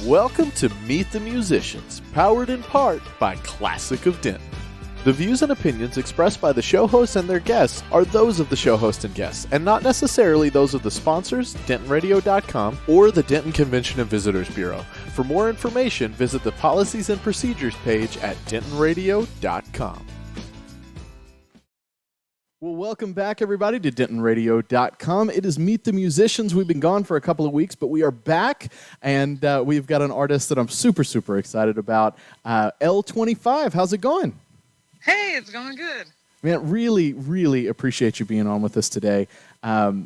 Welcome to Meet the Musicians, powered in part by Classic of Denton. The views and opinions expressed by the show hosts and their guests are those of the show host and guests, and not necessarily those of the sponsors, DentonRadio.com, or the Denton Convention and Visitors Bureau. For more information, visit the Policies and Procedures page at DentonRadio.com. Well, welcome back, everybody, to DentonRadio.com. It is Meet the Musicians. We've been gone for a couple of weeks, but we are back, and we've got an artist that I'm super, super excited about, L25. How's it going? Hey, it's going good. Man, really, really appreciate you being on with us today. I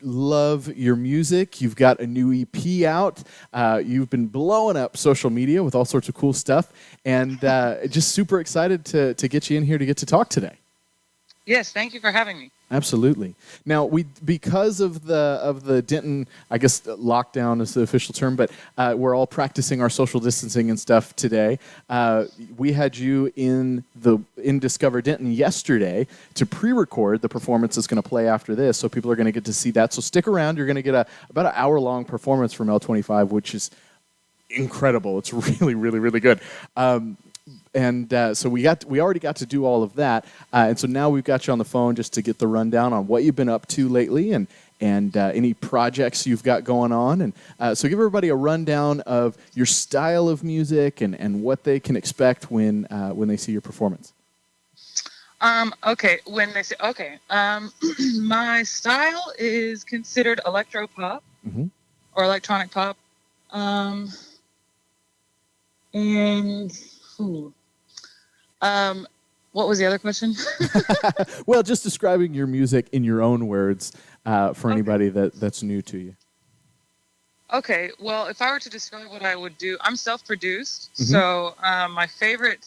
love your music. You've got a new EP out. You've been blowing up social media with all sorts of cool stuff, and just super excited to get you in here to get to talk today. Yes, thank you for having me. Absolutely. Now, because of the Denton, I guess lockdown is the official term, but we're all practicing our social distancing and stuff today. We had you in Discover Denton yesterday to pre-record the performance that's going to play after this, so people are going to get to see that. So stick around. You're going to get about an hour-long performance from L25, which is incredible. It's really, really, really good. So we already got to do all of that, and so now we've got you on the phone just to get the rundown on what you've been up to lately and any projects you've got going on, and so give everybody a rundown of your style of music and what they can expect when they see your performance. Okay. When they say my style is considered electro pop or electronic pop, what was the other question? Well, just describing your music in your own words for anybody that's new to you. Okay, well, if I were to describe what I would do, I'm self-produced, so my favorite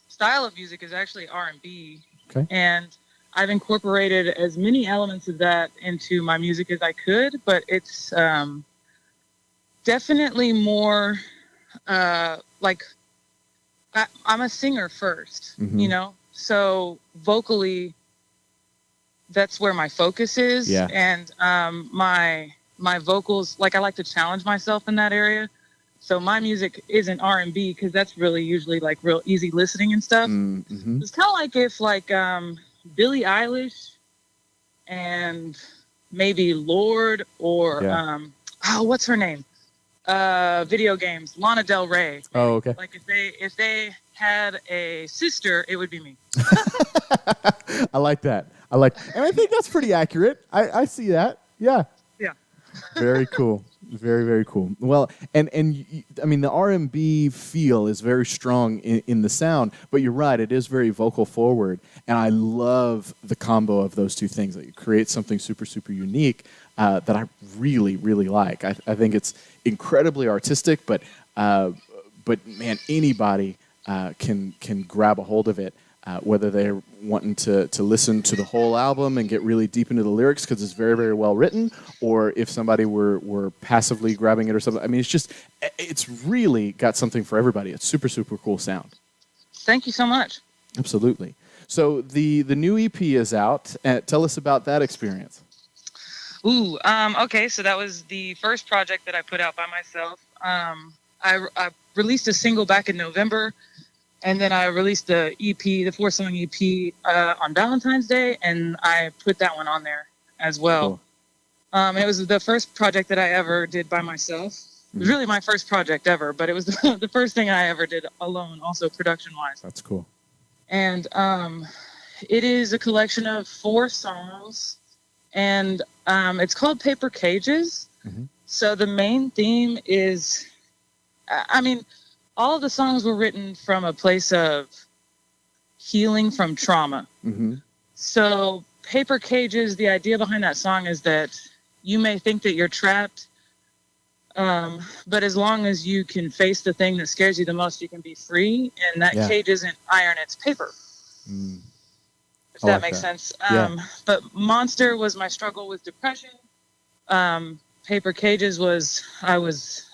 style of music is actually R&B, and I've incorporated as many elements of that into my music as I could, but it's definitely more like I'm a singer first, you know, so vocally that's where my focus is. Yeah. And my vocals, like I like to challenge myself in that area. So my music isn't R&B because that's really usually like real easy listening and stuff. It's kind of like if Billie Eilish and maybe Lorde or what's her name? Video games, Lana Del Rey. Oh, okay. Like if they had a sister, it would be me. I like that. And I think that's pretty accurate. I see that. Yeah. Yeah. Very cool. Very, very cool. Well, and I mean, the R&B feel is very strong in the sound, but you're right, it is very vocal forward, and I love the combo of those two things. That you create something super, super unique that I really, really like. I think it's incredibly artistic, but man, anybody can grab a hold of it. Whether they're wanting to listen to the whole album and get really deep into the lyrics because it's very, very well written, or if somebody were passively grabbing it or something. I mean, it's really got something for everybody. It's super, super cool sound. Thank you so much. Absolutely. So the new EP is out. Tell us about that experience. Okay, so that was the first project that I put out by myself. I released a single back in November, and then I released the EP, the 4-song EP, on Valentine's Day, and I put that one on there as well. Cool. It was the first project that I ever did by myself. It was really my first project ever, but it was the first thing I ever did alone, also production-wise. That's cool. And it is a collection of 4 songs, and it's called Paper Cages. So the main theme is, all of the songs were written from a place of healing from trauma. So Paper Cages, the idea behind that song is that you may think that you're trapped, but as long as you can face the thing that scares you the most, you can be free. And that cage isn't iron, it's paper. If that makes sense. But Monster was my struggle with depression. Paper Cages was, I was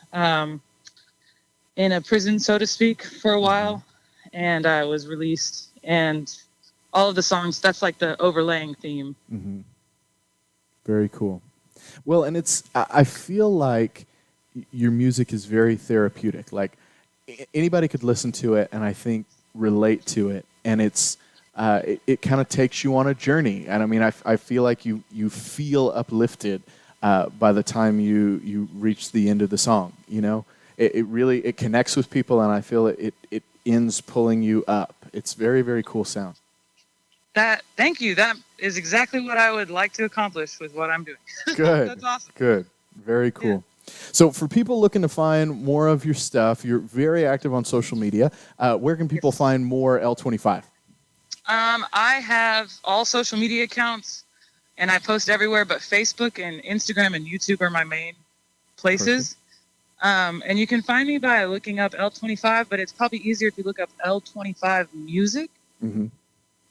in a prison, so to speak, for a while, and I was released, and all of the songs, that's like the overlaying theme. Very cool. Well, and I feel like your music is very therapeutic. Like anybody could listen to it and I think relate to it, and it kind of takes you on a journey. And I mean, I feel like you feel uplifted by the time you reach the end of the song. You know, it really connects with people, and I feel it ends pulling you up. It's very, very cool sound. Thank you. That is exactly what I would like to accomplish with what I'm doing. Good. That's awesome. Good. Very cool. Yeah. So for people looking to find more of your stuff, you're very active on social media. Where can people find more L25? I have all social media accounts, and I post everywhere, but Facebook and Instagram and YouTube are my main places. And you can find me by looking up L25, but it's probably easier if you look up L25 Music. Mm-hmm.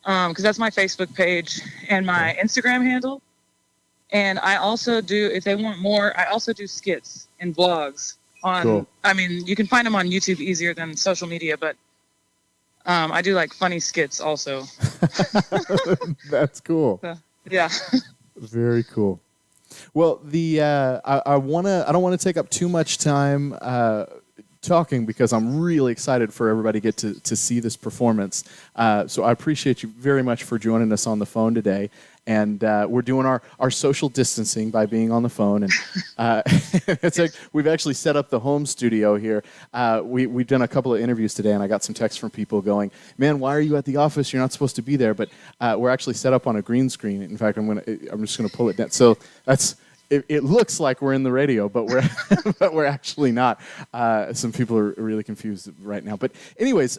Because that's my Facebook page and my Instagram handle. And I also do, if they want more, I also do skits and vlogs on, cool. I mean, you can find them on YouTube easier than social media, but I do like funny skits also. That's cool. Yeah. Very cool. Well, I don't want to take up too much time talking because I'm really excited for everybody to get to see this performance. So I appreciate you very much for joining us on the phone today. And we're doing our social distancing by being on the phone. And it's like we've actually set up the home studio here. We've done a couple of interviews today, and I got some texts from people going, "Man, why are you at the office? You're not supposed to be there." But we're actually set up on a green screen. In fact, I'm just gonna pull it down. So that's. It looks like we're in the radio, but we're actually not. Some people are really confused right now. But anyways,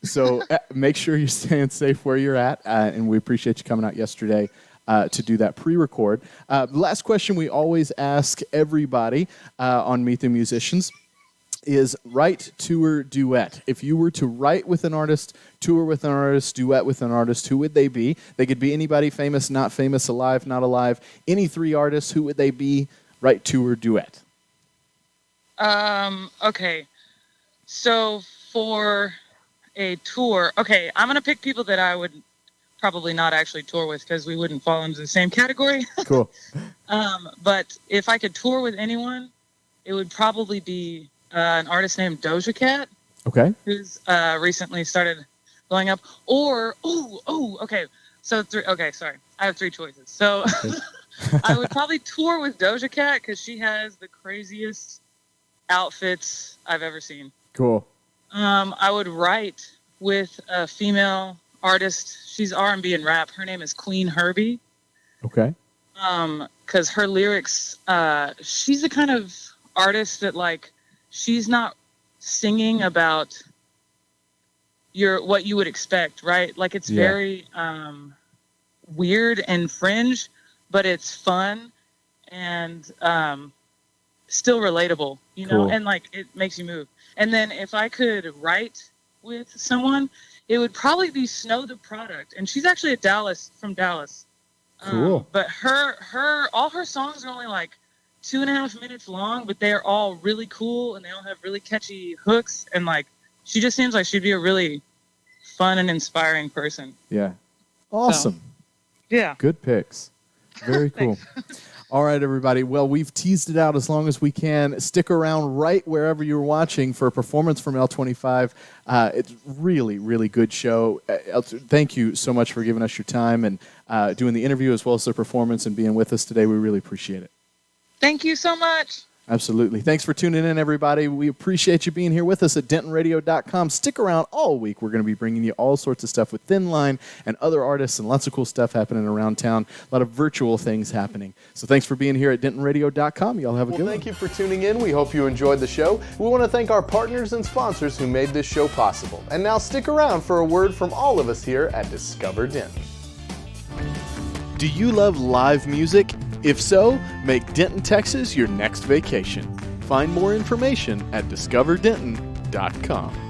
so make sure you're staying safe where you're at, and we appreciate you coming out yesterday to do that pre-record. The last question we always ask everybody on Meet the Musicians is write, tour, duet. If you were to write with an artist, tour with an artist, duet with an artist, who would they be? They could be anybody, famous, not famous, alive, not alive. Any three artists, who would they be? Write, tour, duet. Okay. So for a tour, okay, I'm going to pick people that I would probably not actually tour with because we wouldn't fall into the same category. Cool. But if I could tour with anyone, it would probably be an artist named Doja Cat. Okay. Who's recently started blowing up. Or, okay. So, sorry. I have three choices. So I would probably tour with Doja Cat because she has the craziest outfits I've ever seen. Cool. I would write with a female artist. She's R&B and rap. Her name is Queen Herbie. Okay. Because her lyrics, she's the kind of artist that, like, she's not singing about what you would expect, right? Like, it's very weird and fringe, but it's fun and still relatable, you know, and like it makes you move. And then if I could write with someone, it would probably be Snow the Product, and she's actually from Dallas. Cool. But all her songs are only like 2.5 minutes long, but they are all really cool and they all have really catchy hooks, and like she just seems like she'd be a really fun and inspiring person. Yeah. Awesome. So, yeah. Good picks. Very cool. All right, everybody. Well, we've teased it out as long as we can. Stick around right wherever you're watching for a performance from L25. It's really, really good show. Thank you so much for giving us your time and doing the interview as well as the performance and being with us today. We really appreciate it. Thank you so much. Absolutely. Thanks for tuning in, everybody. We appreciate you being here with us at DentonRadio.com. Stick around all week. We're going to be bringing you all sorts of stuff with Thin Line and other artists and lots of cool stuff happening around town. A lot of virtual things happening. So thanks for being here at DentonRadio.com. Y'all have a good one. Thank you for tuning in. We hope you enjoyed the show. We want to thank our partners and sponsors who made this show possible. And now stick around for a word from all of us here at Discover Denton. Do you love live music? If so, make Denton, Texas your next vacation. Find more information at discoverdenton.com.